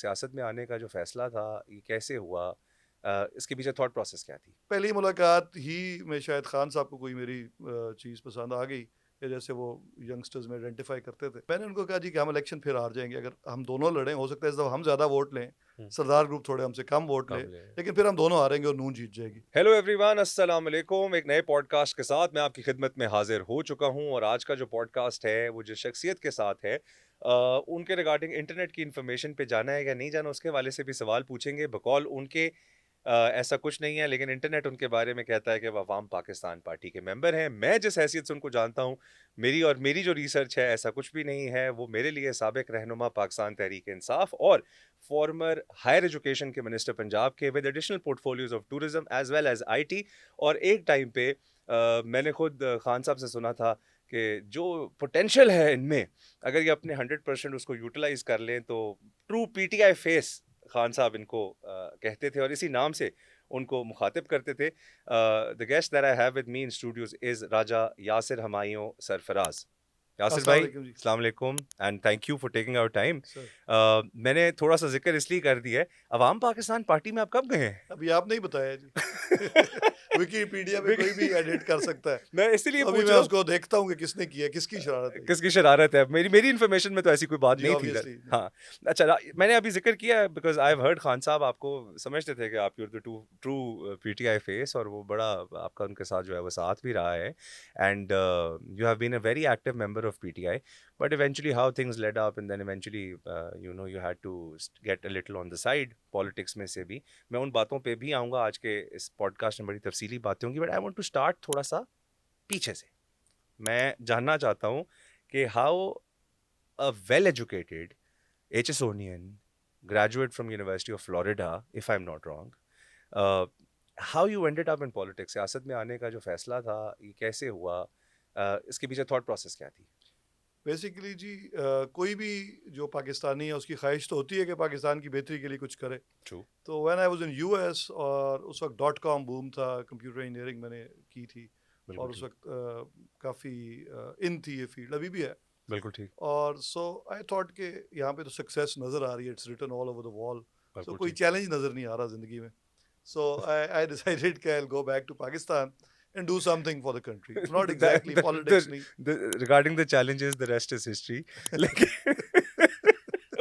सियासत में आने का जो फ़ैसला था, ये कैसे हुआ? इसके पीछे थॉट प्रोसेस क्या थी? पहली मुलाकात ही में शायद खान साहब को कोई मेरी चीज़ पसंद आ गई कि जैसे वो यंगस्टर्स में आइडेंटिफाई करते थे। मैंने उनको कहा जी कि हम इलेक्शन फिर हार जाएंगे, अगर हम दोनों लड़ें हो सकता है इस दफ़ा हम ज़्यादा वोट लें, हुँ, सरदार ग्रुप थोड़े हमसे कम वोट ले, काबिल है। लेकिन फिर हम दोनों हारेंगे और नून जीत जाएगी। हेलो एवरीवन, अस्सलाम वालेकुम। एक नए पॉडकास्ट के साथ मैं आपकी खिदमत में हाजिर हो चुका हूँ और आज का जो पॉडकास्ट है वो जिस शख्सियत के साथ है, उनके रिगार्डिंग इंटरनेट की इन्फॉर्मेशन पे जाना है या नहीं जाना, उसके हवाले से भी सवाल पूछेंगे। बकौल उनके ऐसा कुछ नहीं है, लेकिन इंटरनेट उनके बारे में कहता है कि वो अवाम पाकिस्तान पार्टी के मेंबर हैं। मैं जिस हैसियत से उनको जानता हूँ, मेरी जो रिसर्च है, ऐसा कुछ भी नहीं है। वो मेरे लिए साबिक रहनुमा पाकिस्तान तहरीक इंसाफ और फॉर्मर हायर एजुकेशन के मिनिस्टर पंजाब के, with additional portfolios of tourism as well as IT. और एक टाइम पे मैंने खुद खान साहब से सुना था कि जो पोटेंशियल है इनमें, अगर ये अपने 100% उसको यूटिलाइज कर लें तो ट्रू पीटीआई फेस खान साहब इनको कहते थे और इसी नाम से उनको मुखातिब करते थे। The guest that I have with me in studios is Raja Yasir Humayun Sarfaraz. Yasir अस्सलाम भाई, वालेकुम जी। अस्सलाम वालेकुम and thank you for taking our time. Sir, मैंने थोड़ा सा जिक्र इसलिए कर दिया है, अवाम पाकिस्तान पार्टी में आप कब गए अभी आपने ही बताया जी। हैं? विकीपीडिया पे कोई भी बिक- एडिट कर सकता है, मैं इसीलिए तो अभी पूछ मैं रहा हूँ, उसको देखता हूँ कि किसने किया, किसकी शरारत है ये। किसकी शरारत है। मेरी मेरी इन्फॉर्मेशन में तो ऐसी कोई बात जी नहीं थी ऑब्वियसली नहीं। हाँ। अच्छा, मैंने अभी जिक्र किया है because I have heard Khan साहब आपको समझते थे कि आप you're the true PTI face, और वो बड़ा आपका उनके साथ जो है वो साथ भी रहा है। And you have been a very active member of PTI, but eventually how things led up and then eventually you had to get a little on the side politics में से भी। मैं उन बातों पे भी आऊँगा, आज के इस पॉडकास्ट में बड़ी तफसीली बातें होंगी, but I want to start थोड़ा सा पीछे से। मैं जानना चाहता हूँ कि how a well educated HSonian graduate from University of Florida, if I'm not wrong, how you ended up in politics? सियासत में आने का जो फैसला था, ये कैसे हुआ? इसके पीछे थॉट प्रोसेस क्या थी? बेसिकली जी कोई भी जो पाकिस्तानी है उसकी ख्वाहिश तो होती है कि पाकिस्तान की बेहतरी के लिए कुछ करे। ट्रू। तो when I was in US और उस वक्त डॉट कॉम बूम था, कंप्यूटर इंजीनियरिंग मैंने की थी बिल्कुल और उस ठीक। वक्त काफ़ी इन थी ये फील्ड, अभी भी है। बिल्कुल ठीक। और सो आई थॉट कि यहाँ पे तो सक्सेस नज़र आ रही है, it's written all over the wall. So बिल्कुल कोई ठीक। चैलेंज नज़र नहीं आ रहा ज़िंदगी में। सो आई डिसाइडेड कि I will go back to Pakistan and do something for the country, not exactly politics नहीं। Regarding the challenges, the rest is history. लेकिन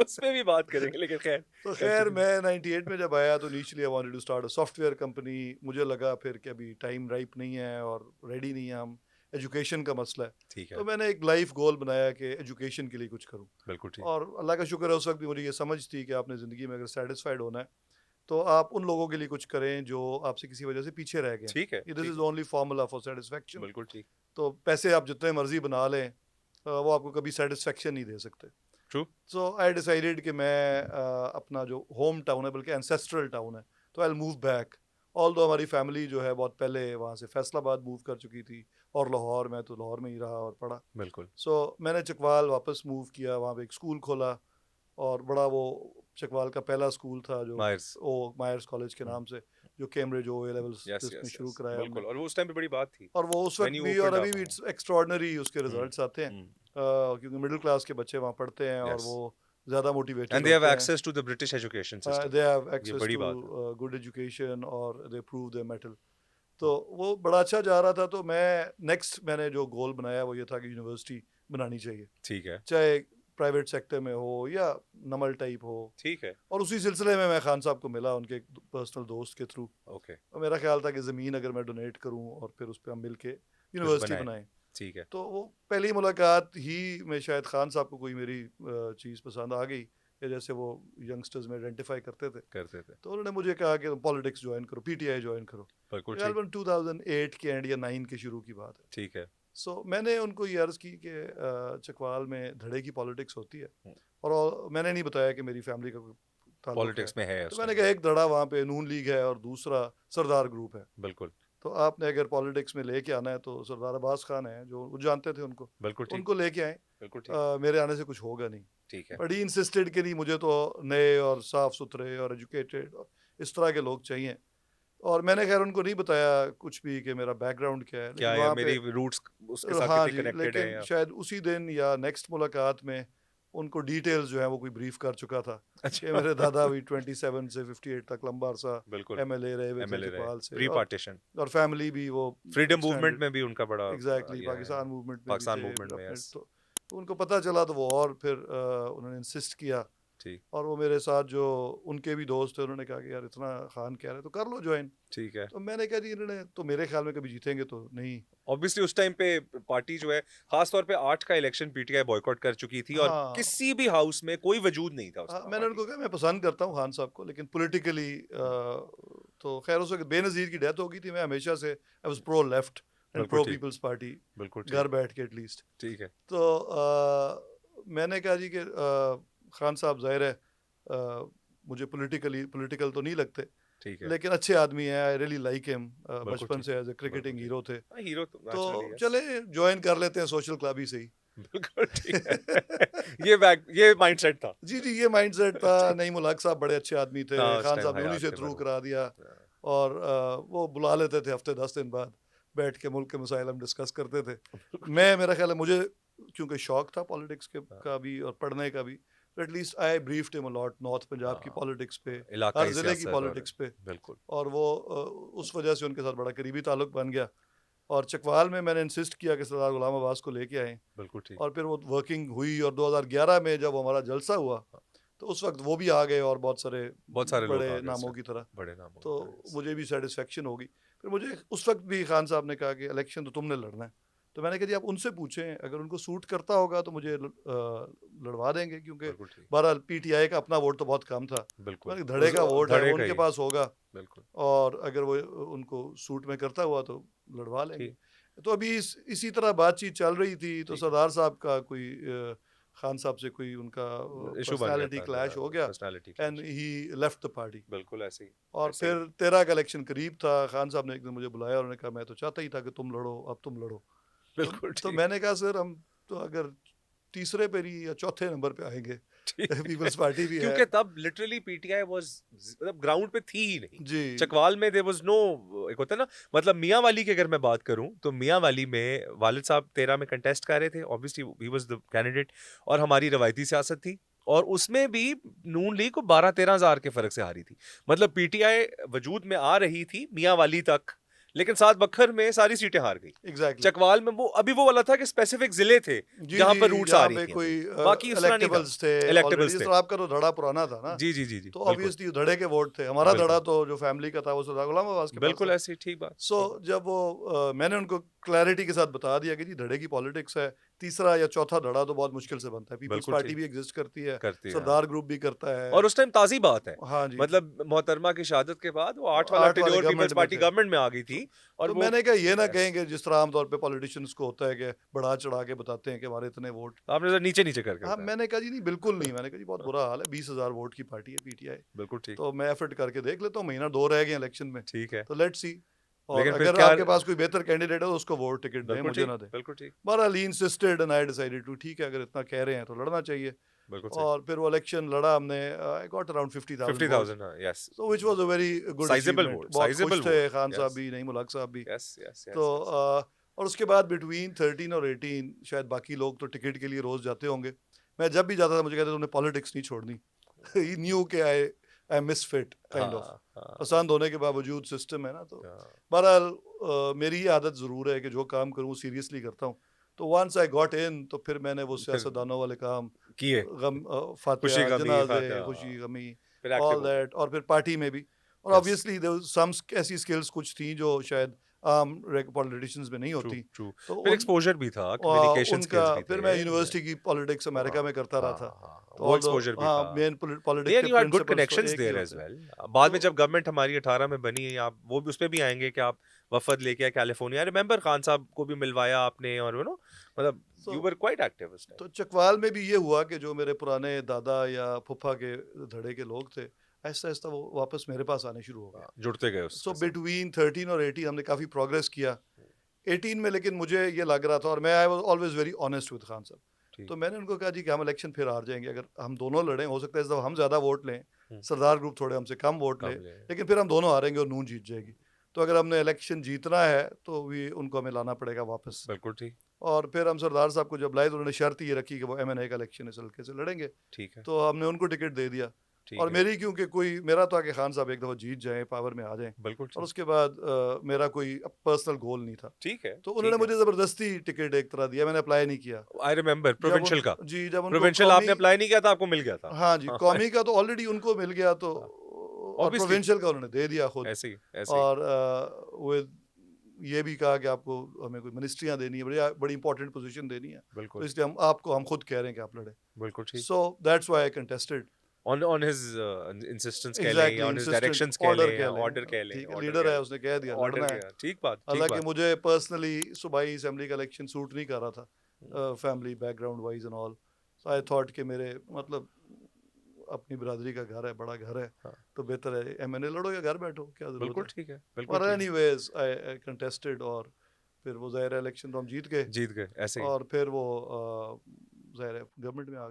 उस पे भी बात करेंगे, लेकिन खैर तो खैर कंटिन्यू। मैं 98 में जब आया तो initially I wanted to start a software company. मुझे लगा फिर कि अभी टाइम राइप नहीं है और रेडी नहीं है हम, एजुकेशन का मसला है। ठीक तो है। मैंने एक लाइफ गोल बनाया कि एजुकेशन के लिए कुछ करूं। बिल्कुल ठीक। और अल्लाह का शुक्र है उस वक्त भी मुझे ये समझ थी कि आपने ज़िंदगी में अगर सेटिस्फाइड होना है तो आप उन लोगों के लिए कुछ करें जो आपसे किसी वजह से पीछे रह गए हैं। ठीक है। ये दिस ठीक इज़ है। Only formula for satisfaction. बिल्कुल ठीक। तो पैसे आप जितने मर्जी बना लें, वो आपको कभी सेटिस्फेक्शन नहीं दे सकते। ट्रू। सो आई डिसाइडेड कि मैं अपना जो होम टाउन है, बल्कि एंसेस्ट्रल टाउन है, तो I will move back. All दो हमारी फैमिली जो है बहुत पहले वहाँ से फैसलाबाद मूव कर चुकी थी और लाहौर, में तो लाहौर में ही रहा और पढ़ा। बिल्कुल। सो मैंने चकवाल वापस मूव किया, वहाँ पे एक स्कूल खोला और बड़ा वो चकवाल का पहला स्कूल था जो मायर्स। ओ मायर्स कॉलेज के नाम से, जो Cambridge O A levels yes जिसमें यस शुरू यस, कराया हमने। बिल्कुल, और वो उस टाइम पे बड़ी बात थी और वो उस व्हेन वक्त यू भी और ओपनड अभी अप। भी इट्स एक्स्ट्रॉर्डनरी उसके हम्म। रिजल्ट्स आते हैं, हम्म। क्योंकि मिडिल क्लास के बच्चे वहाँ पढ़ते हैं और यस। वो ज़्यादा मोटिवेटेड एंड दे हैव होते हैं। Access to the British education system. They have ये एक्सेस बड़ी टू बात है। गुड एजुकेशन और दे प्रूव देयर मेटल। तो वो बड़ा अच्छा जा रहा था। तो मैं नेक्स्ट मैंने जो गोल बनाया वो ये था कि यूनिवर्सिटी बनानी चाहिए, ठीक है। चाहे प्राइवेट सेक्टर में हो या नमल टाइप हो। ठीक है। और उसी सिलसिले में मैं खान साहब को मिला उनके एक पर्सनल दोस्त के थ्रू। ओके। और मेरा ख्याल था कि ज़मीन अगर मैं डोनेट करूं और फिर उस पर हम मिल के कुछ यूनिवर्सिटी बनाए। बनाएं। ठीक है। तो वो पहली मुलाकात ही में शायद खान साहब को कोई मेरी चीज़ पसंद आ गई कि जैसे वो यंगस्टर्स में आइडेंटिफाई करते थे। करते थे। तो उन्होंने मुझे कहा कि पॉलिटिक्स ज्वाइन करो, पीटीआई ज्वाइन करो। बिल्कुल ठीक। तकरीबन 2008 के एंड या 9 के शुरू की बात है। ठीक है। सो मैंने उनको ये अर्ज़ की कि चकवाल में धड़े की पॉलिटिक्स होती है। हम्म। और मैंने नहीं बताया कि मेरी फैमिली का कोई ताल्लुक है। पॉलिटिक्स में है तो उस मैंने टाइम कहा पे। एक धड़ा वहाँ पे नून लीग है और दूसरा सरदार ग्रुप है। बिल्कुल। तो आपने अगर पॉलिटिक्स में लेके आना है तो सरदार अब्बास खान है जो वो जानते थे उनको, बिल्कुल तो ठीक। उनको लेके आए। बिल्कुल ठीक। मेरे आने से कुछ होगा नहीं। ठीक है। बट ही इंसिस्टेड कि नहीं, मुझे तो नए और साफ़ सुथरे और एजुकेटेड और इस तरह के लोग चाहिए। और मैंने खैर उनको नहीं बताया कुछ भी कि मेरा बैकग्राउंड क्या है, क्या लेकिन है वहाँ पे मेरी रूट्स उसके साथ हाँ कितनी जी, कनेक्टेड है लेकिन या। शायद उसी दिन या नेक्स्ट मुलाकात में उनको डिटेल्स जो है वो कोई ब्रीफ कर चुका था कि अच्छा मेरे दादा भी 27 से 58 तक लंबा अरसा बिल्कुल एमएलए रहे हुए थे एमएलए रहे चकवाल से, प्री पार्टीशन और फैमिली भी वो फ्रीडम मूवमेंट एक्सटेंडेड, में भी उनका बड़ा एग्जैक्टली ये है पाकिस्तान मूवमेंट में भी पाकिस्तान थे मूवमेंट में अपने, यस तो उनको पता चला तो वो और फिर उन्होंने इंसिस्ट किया, ठीक और वो मेरे साथ जो उनके भी दोस्त थे उन्होंने कहा कि यार इतना खान कह रहे हैं तो कर लो ज्वाइन। ठीक है तो मैंने कहा जी इन्होंने तो मेरे ख्याल में कभी जीतेंगे तो नहीं। ऑब्वियसली उस टाइम पे पार्टी जो है खास तौर पे 8 का इलेक्शन पीटीआई बॉयकॉट कर चुकी थी और हाँ किसी भी हाउस में कोई वजूद नहीं था उस हाँ, वक्त मैंने पार्टी उनको कहा मैं पसंद करता हूँ खान साहब को, लेकिन पॉलिटिकली तो खैर उस वक्त बेनज़ीर की डेथ हो गई थी, मैं हमेशा से I was pro left and बिल्कुल प्रो ठीक पीपल्स पार्टी, बिल्कुल घर ठीक बैठ के एटलीस्ट। ठीक है तो मैंने कहा जी कि खान साहब ज़ाहिर है मुझे पॉलिटिकल तो नहीं लगते, ठीक है लेकिन अच्छे आदमी हैं, आई रियली लाइक हिम, बिल्कुल बचपन ठीक से एज ए बिल्कुल क्रिकेटिंग ठीक हीरो थे। हीरो तो तो नेचुरली यस चले ज्वाइन कर लेते हैं सोशल क्लब ही सही। बिल्कुल ठीक है ये माइंडसेट था जी जी, ये माइंडसेट था। ठीक नईम उल हक साहब बड़े अच्छे आदमी थे, हाँ उस खान टाइम साहब ने उन्हीं हयात से थे थ्रू मरहूम करा दिया, और वो बुला लेते थे हफ्ते 10 दिन बाद, बैठ के मुल्क के मसाइल हम डिस्कस करते थे। मैं मेरा ख्याल है मुझे क्योंकि शौक था पॉलिटिक्स के का भी और पढ़ने का भी, तो at least I briefed him a lot north Punjab की हाँ, पॉलिटिक्स पे, हर इलाकाई ज़िले की सियासत और पॉलिटिक्स पे, बिल्कुल और वो उस वजह से उनके साथ बड़ा करीबी ताल्लुक बन गया। और चकवाल में मैंने इंसिस्ट किया कि सरदार गुलाम अब्बास को लेके आएँ, बिल्कुल ठीक और फिर वो वर्किंग हुई, और 2011 में जब हमारा जलसा हुआ तो उस वक्त वो भी आ गए और बहुत सारे बहुत सारे लोग आ बड़े गए उस नामों वक्त की तरह। बड़े नाम हो तो गए yes. मुझे भी सेटिस्फेक्शन होगी। फिर मुझे उस वक्त भी खान साहब ने कहा कि इलेक्शन तो तुमने लड़ना है, तो मैंने कहा जी आप उनसे पूछें, अगर उनको सूट करता होगा तो मुझे लड़वा देंगे, क्योंकि बिल्कुल ठीक बहरहाल पीटीआई का अपना वोट तो बहुत कम था। बिल्कुल मैंने कहा, धड़े का वोट है धड़े वो का उनके ही पास होगा, बिल्कुल और अगर वो उनको सूट में करता हुआ तो लड़वा लेंगे। ठीक तो अभी इसी तरह बातचीत चल रही थी, तो ठीक सरदार साहब का कोई खान साहब से कोई उनका इशू बन गया पर्सनालिटी था क्लैश हो गया, personality and clash he left the party. बिल्कुल ऐसे ही और ऐसे ही फिर 13 का इलेक्शन करीब था, खान साहब ने एक दिन मुझे बुलाया और उन्होंने कहा मैं तो चाहता ही था कि तुम लड़ो, अब तुम लड़ो। तो, बिल्कुल तो ठीक मैंने कहा सर हम तो अगर तीसरे पे ही या चौथे नंबर पे आएंगे, ठीक पीपल्स पार्टी भी है। क्योंकि तब लिटरली पीटीआई वाज मतलब ग्राउंड पे थी ही नहीं जी चकवाल में देयर वाज नो एक होता है ना मतलब मियां वाली की अगर मैं बात करूं तो मियां वाली में वालिद साहब 13 में कंटेस्ट कर रहे थे obviously he was the candidate और हमारी रवायती सियासत थी और उसमें भी नून लीग को 12-13 हजार के फर्क से हारी थी मतलब पीटीआई वजूद में आ रही थी मियां वाली तक लेकिन सात बखर में सारी सीटें हार गई एग्जैक्टली। चकवाल में वो अभी वो वाला था कि स्पेसिफिक जिले थे जी जहां जी, पर रूट्स आ जहाँ रही पे थी कोई बाकी उस तरह नहीं था इलेक्टेबल्स थे ऑलरेडी, इलेक्टेबल्स जिस थे तरह आपका तो धड़ा पुराना था ना, जी जी जी जी तो बिल्कुल ऑब्वियसली धड़े के वोट थे। हमारा बिल्कुल धड़ा तो जो फैमिली का था वो सरदार गुलाम अब्बास के पास बिल्कुल था। ऐसी ठीक बात सो जब वो मैंने उनको क्लैरिटी के साथ बता दिया कि जी धड़े की पॉलिटिक्स है, तीसरा या चौथा धड़ा तो बहुत मुश्किल से बनता है। पीपल्स बिल्कुल पार्टी ठीक भी एग्जिस्ट करती है, करती है हाँ। सरदार ग्रुप भी करता है। और उस टाइम ताज़ी बात है हाँ जी, मतलब मोहतरमा की शहादत के बाद वो 8 वाला 8 वाले टेन्योर पीपल्स गवर्नमेंट में पार्टी थे। गवर्नमेंट में आ गई तो थी और तो वो मैंने कहा ये ना यस कहें कि जिस तरह आमतौर पे पॉलिटिशियंस को होता है कि बढ़ा चढ़ा के बताते हैं कि हमारे इतने वोट। आपने जरा नीचे नीचे करके हाँ, बताया मैंने कहा जी नहीं बिल्कुल नहीं, मैंने कहा जी बहुत बुरा हाल है, 20,000 वोट की पार्टी है पीटीआई, बिल्कुल ठीक तो मैं एफर्ट करके देख लेता हूँ, महीना 2 रह गए इलेक्शन में, ठीक है तो लेट्स सी। और लेकिन फिर अगर क्या आपके पास कोई बेहतर कैंडिडेट है तो उसको वोट टिकट दें, मुझे ना दें। बिल्कुल ठीक बहरहाल he insisted and I decided to, ठीक है अगर इतना कह रहे हैं तो लड़ना चाहिए। बिल्कुल सही और फिर वो इलेक्शन लड़ा हमने, आई गॉट अराउंड 50,000 वोट, 50,000 हाँ yes so which was a very good sizeable achievement. Vote बहुत साइजेबल खुश थे वोट खान साहब यस भी, नईम उल हक साहब भी। यस यस तो यस और उसके बाद बिटवीन 13 और 18 शायद बाकी लोग तो टिकट के लिए रोज जाते होंगे, मैं जब भी जाता था मुझे कहते तुमने पॉलिटिक्स नहीं छोड़नी। ही न्यू के आई मिसफिट काइंड ऑफ, हाँ पसंद होने के बावजूद सिस्टम है ना। तो हाँ बहरहाल मेरी ये आदत ज़रूर है कि जो काम करूँ सीरियसली करता हूँ। तो वंस आई गॉट इन तो फिर मैंने वो फिर सियासतदानों वाले काम, किए गम खुशी फातिहा, गमी जनाजे, फातिहा खुशी गमी, फिर एक्टिव ऑल हो गए दैट, और फिर पार्टी में भी। और यस ऑब्वियसली सम ऐसी स्किल्स कुछ थी जो शायद आम पॉलिटिशियंस में नहीं ट्रू होती। ट्रू तो फिर उन एक्सपोजर भी था कम्युनिकेशन उनका स्किल्स भी फिर थे मैं यूनिवर्सिटी की पॉलिटिक्स हाँ अमेरिका में करता रहा हाँ था। हाँ तो वो ऑल्दो एक्सपोजर भी हाँ, था मेन पॉलिटिक्स नहीं के यू हैड गुड प्रिंसिपल्स तो कनेक्शंस एक ही देयर एज होते हैं। वेल बाद में तो जब गवर्नमेंट हमारी 18 में बनी है आप वो भी उसमें भी आएंगे कि आप वफद लेके आए कैलिफोर्निया रिमेंबर खान साहब को भी मिलवाया आपने और यू नो मतलब तो यू वर क्वाइट एक्टिव उस टाइम तो चकवाल में भी ये हुआ कि जो मेरे पुराने दादा या फूफा के धड़े के लोग थे, आहिस्ता आहिस्ता वो वापस मेरे पास आने शुरू हो गए। जुड़ते गए सो उसके साथ बिटवीन 13 और 18 हमने काफ़ी प्रोग्रेस किया। 18 में लेकिन मुझे ये लग रहा था, और मैं I was always very honest with Khan साहब, ठीक तो मैंने उनको कहा जी कि हम इलेक्शन फिर हार जाएंगे अगर हम दोनों लड़ें, हो सकता है इस दफ़ा हम ज़्यादा वोट लें, सरदार ग्रुप थोड़े हमसे कम वोट ले, कम ले लेकिन फिर हम दोनों हारेंगे और नून जीत जाएगी। तो अगर हमने इलेक्शन जीतना है तो भी उनको हमें लाना पड़ेगा वापस। बिल्कुल ठीक और फिर हम सरदार साहब को जब लाए तो उन्होंने शर्त ये रखी कि वो MNA का इलेक्शन इस हल्के से लड़ेंगे, ठीक है, तो हमने उनको टिकट दे दिया। ठीक और है। मेरी क्योंकि कोई मेरा था कि खान साहब एक दफ़ा जीत जाएँ, पावर में आ जाएँ, बिल्कुल और ठीक। उसके बाद मेरा कोई पर्सनल गोल नहीं था। ठीक है, तो उन्होंने ठीक है। मुझे ज़बरदस्ती टिकट एक तरह दिया, मैंने अप्लाई नहीं किया। आई रिमेंबर जब प्रोविंशियल उन का। जी, जब उनको प्रोविंशियल कौमी, आपने अप्लाई नहीं किया था, आपको मिल गया था। हाँ जी, हाँ, कौमी का तो ऑलरेडी उनको मिल गया, तो हाँ, और ऑब्वियसली प्रोविंशियल का उन्होंने दे दिया खुद। ऐसे ही, ऐसे ही। और विद ये भी कहा कि आपको हमें कोई मिनिस्ट्रियाँ देनी है, बड़ी बड़ी इंपॉर्टेंट पोजीशन देनी है, तो बिल्कुल, इसलिए हम खुद कह रहे हैं कि आप लड़ें। बिल्कुल ठीक। So that's why I contested. On his insistence कह लें या exactly, on his insistent directions कह ऑर्डर लें या कह लें, ऑर्डर कह लें, ठीक है, ऑर्डर लीडर कह है, लें। उसने कह दिया ऑर्डर लड़ना है। किया, ठीक बात, ठीक हालांकि बात। मुझे पर्सनली सूबाई असेंबली का इलेक्शन सूट नहीं कर रहा था, हुँ, family background wise and all. So I thought कि मेरे मतलब अपनी बिरादरी का घर है, बड़ा घर है, हाँ, तो बेहतर है MNA लड़ो या घर बैठो, क्या ज़रूरत बिल्कुल है। ठीक है, बिल्कुल और ठीक है। एनीवेज आई कंटेस्टेड, और फिर वो ज़ाहिर है इलेक्शन तो हम जीत गए, जीत गए, ऐसे ही। और फिर वो ज़ाहिर है गवर्नमेंट में आ